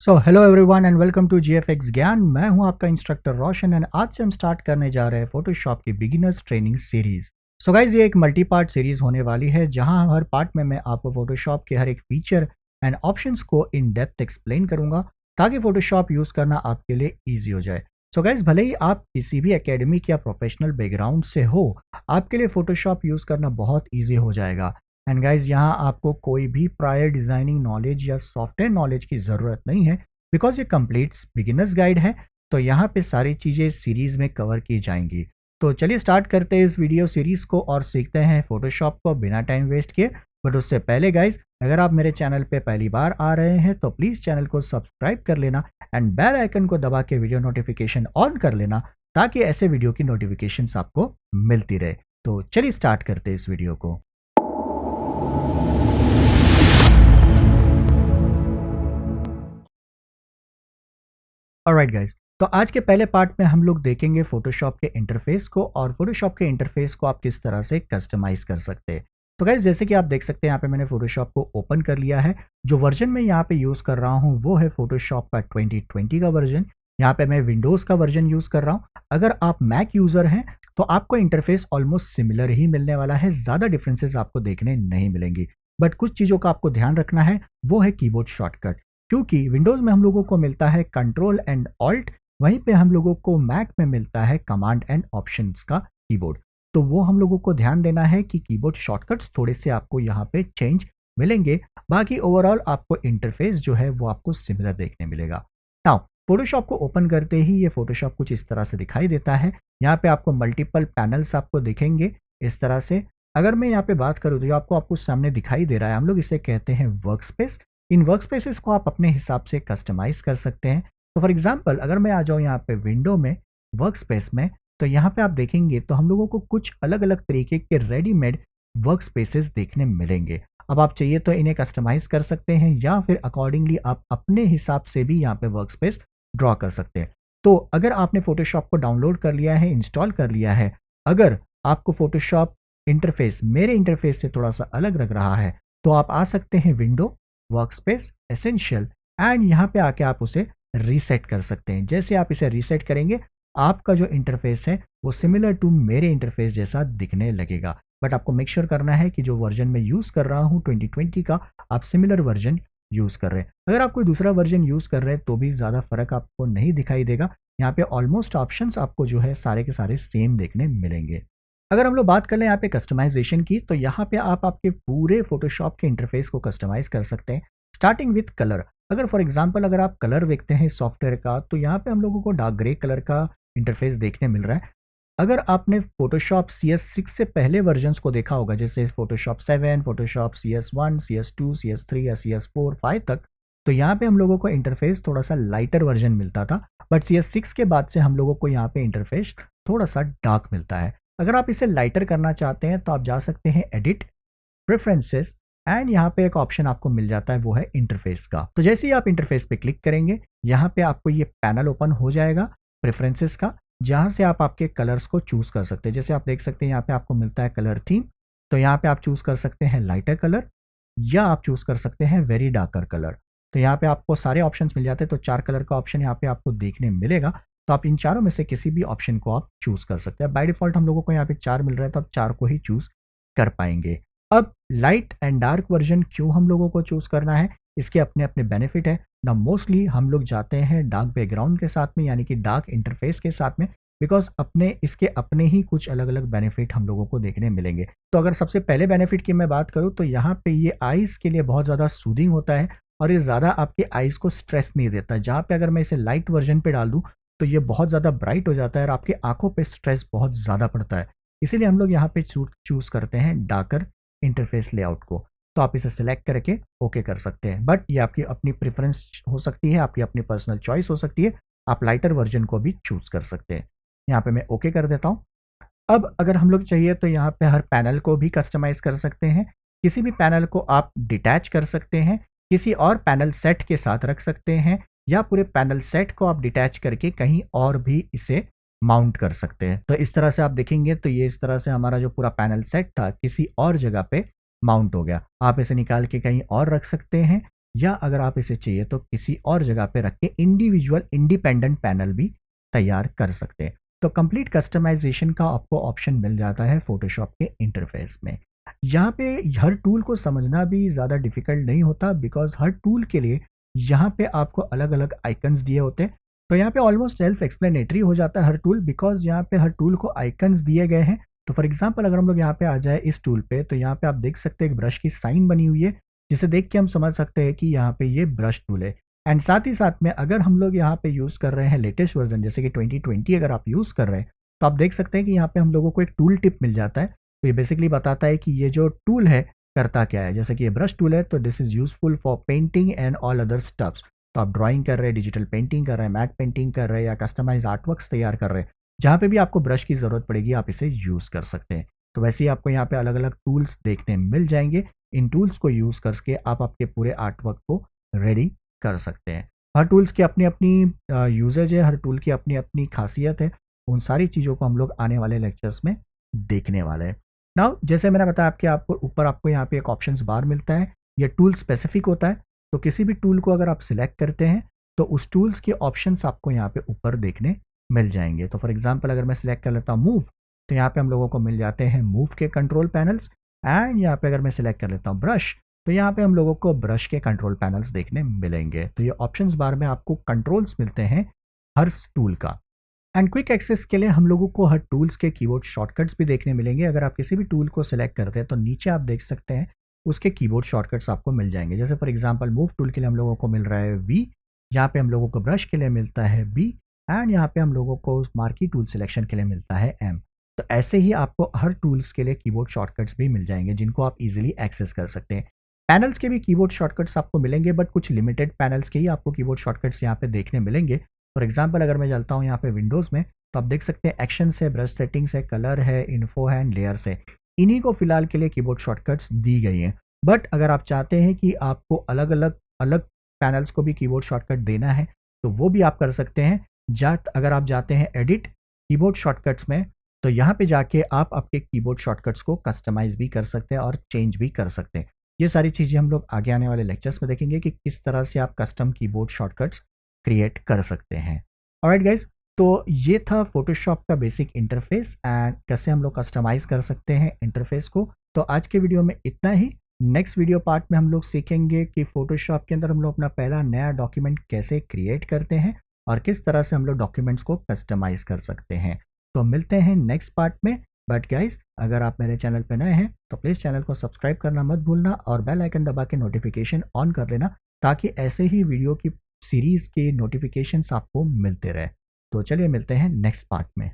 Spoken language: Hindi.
Hello everyone and welcome to GFX Gyan. मैं हूं आपका इंस्ट्रक्टर रोशन एंड आज से हम स्टार्ट करने जा रहे हैं फोटोशॉप की बिगिनर्स ट्रेनिंग सीरीज। गाइज ये एक मल्टी पार्ट सीरीज होने वाली है जहां हर पार्ट में मैं आपको फोटोशॉप के हर एक फीचर एंड ऑप्शंस को इन डेप्थ एक्सप्लेन करूंगा ताकि फोटोशॉप यूज करना आपके लिए ईजी हो जाए। गाइज भले ही आप किसी भी एकेडमिक या प्रोफेशनल बैकग्राउंड से हो, आपके लिए फोटोशॉप यूज करना बहुत ईजी हो जाएगा। एंड गाइज यहाँ आपको कोई भी प्रायर डिजाइनिंग नॉलेज या सॉफ्टवेयर नॉलेज की ज़रूरत नहीं है बिकॉज ये कंप्लीट बिगिनर्स गाइड है। तो यहाँ पे सारी चीज़ें सीरीज में कवर की जाएंगी। तो चलिए स्टार्ट करते हैं इस वीडियो सीरीज को और सीखते हैं फोटोशॉप को बिना टाइम वेस्ट किए। बट उससे पहले गाइज अगर आप मेरे चैनल पे पहली बार आ रहे हैं तो प्लीज़ चैनल को सब्सक्राइब कर लेना एंड बेल आइकन को दबा के वीडियो नोटिफिकेशन ऑन कर लेना ताकि ऐसे वीडियो की नोटिफिकेशन आपको मिलती रहे। तो चलिए स्टार्ट करते हैं इस वीडियो को। ऑलराइट गाइज, तो आज के पहले पार्ट में हम लोग देखेंगे फोटोशॉप के इंटरफेस को और फोटोशॉप के इंटरफेस को आप किस तरह से कस्टमाइज कर सकते हैं। तो गाइज जैसे कि आप देख सकते हैं यहाँ पे मैंने फोटोशॉप को ओपन कर लिया है। जो वर्जन मैं यहाँ पे यूज़ कर रहा हूँ वो है फोटोशॉप का 2020 का वर्जन। यहाँ पे मैं विंडोज़ का वर्जन यूज़ कर रहा हूँ। अगर आप मैक यूज़र हैं तो आपको इंटरफेस ऑलमोस्ट सिमिलर ही मिलने वाला है, ज़्यादा डिफरेंसेस आपको देखने नहीं मिलेंगी। बट कुछ चीज़ों का आपको ध्यान रखना है, वो है कीबोर्ड शॉर्टकट। क्योंकि विंडोज़ में हम लोगों को मिलता है कंट्रोल एंड ऑल्ट, वहीं पे हम लोगों को मैक में मिलता है कमांड एंड ऑप्शंस का कीबोर्ड। तो वो हम लोगों को ध्यान देना है कि कीबोर्ड शॉर्टकट्स थोड़े से आपको यहाँ पे चेंज मिलेंगे। बाकी ओवरऑल आपको इंटरफेस जो है वो आपको सिमिलर देखने मिलेगा। नाउ फोटोशॉप को ओपन करते ही ये फोटोशॉप कुछ इस तरह से दिखाई देता है। यहाँ पे आपको मल्टीपल पैनल्स आपको दिखेंगे इस तरह से। अगर मैं यहाँ पे बात करूँ तो जो आपको सामने दिखाई दे रहा है, हम लोग इसे कहते हैं work space. In work spaces को आप अपने हिसाब से कस्टमाइज कर सकते हैं। तो फॉर एग्जांपल अगर मैं आ जाऊँ यहाँ पे विंडो में वर्क स्पेस में, तो यहाँ पे आप देखेंगे तो हम लोगों को कुछ अलग अलग तरीके के रेडीमेड वर्क स्पेसेस देखने मिलेंगे। अब आप चाहिए तो इन्हें कस्टमाइज कर सकते हैं या फिर अकॉर्डिंगली आप अपने हिसाब से भी यहाँ पे वर्क स्पेस ड्रॉ कर सकते हैं। तो अगर आपने फोटोशॉप को डाउनलोड कर लिया है, इंस्टॉल कर लिया है, अगर आपको फोटोशॉप इंटरफेस मेरे इंटरफेस से थोड़ा सा अलग लग रहा है तो आप आ सकते हैं विंडो, वर्कस्पेस, एसेंशियल एंड यहाँ पे आके आप उसे रीसेट कर सकते हैं। जैसे आप इसे रीसेट करेंगे आपका जो इंटरफेस है वो सिमिलर टू मेरे इंटरफेस जैसा दिखने लगेगा। बट आपको मेक श्योर करना है कि जो वर्जन मैं यूज़ कर रहा हूँ 2020 का, आप सिमिलर वर्जन यूज़ कर रहे हैं। अगर आप कोई दूसरा वर्जन यूज़ कर रहे हैं तो भी ज़्यादा फर्क आपको नहीं दिखाई देगा। यहाँ पे ऑलमोस्ट ऑप्शंस आपको जो है सारे के सारे सेम देखने मिलेंगे। अगर हम लोग बात कर लें यहाँ पे कस्टमाइजेशन की, तो यहाँ पे आप आपके पूरे फोटोशॉप के इंटरफेस को कस्टमाइज कर सकते हैं स्टार्टिंग विथ कलर। अगर फॉर एग्जांपल अगर आप कलर देखते हैं सॉफ्टवेयर का, तो यहाँ पे हम लोगों को डार्क ग्रे कलर का इंटरफेस देखने मिल रहा है। अगर आपने फोटोशॉप CS6 से पहले वर्जन्स को देखा होगा, जैसे Photoshop 7, Photoshop CS1, CS2, CS3 या CS4, 5 तक, तो यहाँ पे हम लोगों को इंटरफेस थोड़ा सा लाइटर वर्जन मिलता था। बट CS6 के बाद से हम लोगों को यहाँ पे इंटरफेस थोड़ा सा डार्क मिलता है। अगर आप इसे लाइटर करना चाहते हैं तो आप जा सकते हैं एडिट, प्रेफरेंसेस एंड यहाँ पे एक ऑप्शन आपको मिल जाता है, वो है इंटरफेस का। तो जैसे ही आप इंटरफेस पे क्लिक करेंगे यहाँ पे आपको ये पैनल ओपन हो जाएगा प्रेफरेंसेस का, जहाँ से आप आपके कलर्स को चूज कर सकते हैं। जैसे आप देख सकते हैं यहाँ पे आपको मिलता है कलर थीम, तो यहाँ पे आप चूज कर सकते हैं लाइटर कलर या आप चूज कर सकते हैं वेरी डार्कर कलर। तो यहाँ पे आपको सारे ऑप्शंस मिल जाते हैं। तो 4 कलर का ऑप्शन यहाँ पे आपको देखने मिलेगा। तो आप इन चारों में से किसी भी ऑप्शन को आप चूज कर सकते हैं। बाय डिफॉल्ट हम लोगों को यहाँ पे 4 मिल रहा है तो आप 4 को ही चूज कर पाएंगे। अब लाइट एंड डार्क वर्जन क्यों हम लोगों को चूज करना है, इसके अपने अपने बेनिफिट है ना। मोस्टली हम लोग जाते हैं डार्क बैकग्राउंड के साथ में, यानी कि डार्क इंटरफेस के साथ में, बिकॉज इसके अपने ही कुछ अलग अलग बेनिफिट हम लोगों को देखने मिलेंगे। तो अगर सबसे पहले बेनिफिट की मैं बात करूँ तो यहाँ पे ये आईज के लिए बहुत ज़्यादा सूदिंग होता है और ये ज़्यादा आपके आईज को स्ट्रेस नहीं देता। जहाँ पे अगर मैं इसे लाइट वर्जन पे डाल दूँ तो ये बहुत ज़्यादा ब्राइट हो जाता है और आपकी आंखों पे स्ट्रेस बहुत ज़्यादा पड़ता है। इसीलिए हम लोग यहाँ पे चूज़ करते हैं डार्कर इंटरफेस लेआउट को। तो आप इसे सिलेक्ट करके ओके कर सकते हैं। बट ये आपकी अपनी प्रेफरेंस हो सकती है, आपकी अपनी पर्सनल चॉइस हो सकती है। आप लाइटर वर्जन को भी चूज़ कर सकते हैं। यहाँ पे मैं ओके कर देता हूँ। अब अगर हम लोग चाहिए तो यहाँ पे हर पैनल को भी कस्टमाइज कर सकते हैं। किसी भी पैनल को आप डिटैच कर सकते हैं, किसी और पैनल सेट के साथ रख सकते हैं, या पूरे पैनल सेट को आप डिटैच करके कहीं और भी इसे माउंट कर सकते हैं। तो इस तरह से आप देखेंगे तो ये इस तरह से हमारा जो पूरा पैनल सेट था किसी और जगह पे माउंट हो गया। आप इसे निकाल के कहीं और रख सकते हैं या अगर आप इसे चाहिए तो किसी और जगह पे रख के इंडिविजुअल इंडिपेंडेंट पैनल भी तैयार कर सकते हैं। तो कंप्लीट कस्टमाइजेशन का आपको ऑप्शन मिल जाता है फोटोशॉप के इंटरफेस में। यहाँ पे हर टूल को समझना भी ज़्यादा डिफिकल्ट नहीं होता, बिकॉज हर टूल के लिए यहाँ पे आपको अलग अलग आइकन्स दिए होते हैं। तो यहाँ पे ऑलमोस्ट सेल्फ एक्सप्लेनेटरी हो जाता है हर टूल, बिकॉज यहाँ पे हर टूल को आइकन्स दिए गए हैं। तो फॉर एग्जाम्पल अगर हम लोग यहाँ पे आ जाए इस टूल पे, तो यहाँ पे आप देख सकते हैं एक ब्रश की साइन बनी हुई है, जिसे देख के हम समझ सकते हैं कि यहाँ पे ये ब्रश टूल है। एंड साथ ही साथ में अगर हम लोग यहाँ पे यूज़ कर रहे हैं लेटेस्ट वर्जन, जैसे कि 2020 अगर आप यूज़ कर रहे हैं, तो आप देख सकते हैं कि यहाँ पे हम लोगों को एक टूल टिप मिल जाता है। तो ये बेसिकली बताता है कि ये जो टूल है करता क्या है। जैसे कि ये ब्रश टूल है, तो this is useful for painting and all other stuffs. तो आप ड्राइंग कर रहे हैं, डिजिटल पेंटिंग कर रहे हैं, मैट पेंटिंग कर रहे हैं, या कस्टमाइज आर्टवर्क्स तैयार कर रहे हैं, जहाँ पे भी आपको ब्रश की ज़रूरत पड़ेगी आप इसे यूज़ कर सकते हैं। तो वैसे ही आपको यहाँ पे अलग अलग टूल्स देखने मिल जाएंगे। इन टूल्स को यूज़ करके आप आपके पूरे आर्टवर्क को रेडी कर सकते हैं। हर टूल्स की अपनी अपनी यूजेज है, हर टूल की अपनी अपनी खासियत है। उन सारी चीज़ों को हम लोग आने वाले लेक्चर्स में देखने वाले हैं। नाउ जैसे मैंने बताया आपके आपको ऊपर आपको यहाँ पे एक ऑप्शंस बार मिलता है, ये टूल स्पेसिफिक होता है। तो किसी भी टूल को अगर आप सिलेक्ट करते हैं तो उस टूल्स के ऑप्शंस आपको यहाँ पे ऊपर देखने मिल जाएंगे। तो फॉर एग्जांपल अगर मैं सिलेक्ट कर लेता हूँ मूव, तो यहाँ पे हम लोगों को मिल जाते हैं मूव के कंट्रोल पैनल्स। एंड यहाँ पे अगर मैं सिलेक्ट कर लेता हूँ ब्रश, तो यहाँ पे हम लोगों को ब्रश के कंट्रोल पैनल्स देखने मिलेंगे। तो ये ऑप्शंस बार में आपको कंट्रोल्स मिलते हैं हर टूल का। एंड क्विक एक्सेस के लिए हम लोगों को हर टूल्स के कीबोर्ड शॉर्टकट्स भी देखने मिलेंगे। अगर आप किसी भी टूल को सिलेक्ट करते हैं तो नीचे आप देख सकते हैं उसके कीबोर्ड शॉर्टकट्स आपको मिल जाएंगे। जैसे फॉर एग्जांपल मूव टूल के लिए हम लोगों को मिल रहा है वी, यहाँ पे हम लोगों को ब्रश के लिए मिलता है बी, एंड यहाँ पे हम लोगों को मार्की टूल सिलेक्शन के लिए मिलता है एम। तो ऐसे ही आपको हर टूल्स के लिए कीबोर्ड शॉर्टकट्स भी मिल जाएंगे जिनको आप इजीली एक्सेस कर सकते हैं। पैनल्स के भी कीबोर्ड शॉर्टकट्स आपको मिलेंगे, बट कुछ लिमिटेड पैनल्स के ही आपको कीबोर्ड शॉर्टकट्स यहाँ पे देखने मिलेंगे। फॉर एग्जांपल अगर मैं चलता हूँ यहाँ पे विंडोज़ में, तो आप देख सकते हैं एक्शंस है, ब्रश सेटिंग्स है, कलर है, इन्फो है एंड लेयर्स है। इन्हीं को फिलहाल के लिए कीबोर्ड शॉर्टकट्स दी गई हैं। बट अगर आप चाहते हैं कि आपको अलग अलग अलग पैनल्स को भी कीबोर्ड शॉर्टकट देना है तो वो भी आप कर सकते हैं। अगर आप जाते हैं एडिट कीबोर्ड शॉर्टकट्स में, तो यहाँ पे जाके आप आपके कीबोर्ड शॉर्टकट्स को कस्टमाइज भी कर सकते हैं और चेंज भी कर सकते हैं। ये सारी चीज़ें हम लोग आगे आने वाले लेक्चर्स में देखेंगे कि किस तरह से आप कस्टम कीबोर्ड शॉर्टकट्स क्रिएट कर सकते हैं। ऑलराइट गाइज, तो ये था फोटोशॉप का बेसिक इंटरफेस एंड कैसे हम लोग कस्टमाइज कर सकते हैं इंटरफेस को। तो आज के वीडियो में इतना ही। नेक्स्ट वीडियो पार्ट में हम लोग सीखेंगे कि फोटोशॉप के अंदर हम लोग अपना पहला नया डॉक्यूमेंट कैसे क्रिएट करते हैं और किस तरह से हम लोग डॉक्यूमेंट्स को कस्टमाइज कर सकते हैं। तो मिलते हैं नेक्स्ट पार्ट में। बट गाइज, अगर आप मेरे चैनल पर नए हैं तो प्लीज़ चैनल को सब्सक्राइब करना मत भूलना और बेल आइकन दबा के नोटिफिकेशन ऑन कर लेना, ताकि ऐसे ही वीडियो की सीरीज़ के नोटिफिकेशंस आपको मिलते रहे। तो चलिए मिलते हैं नेक्स्ट पार्ट में।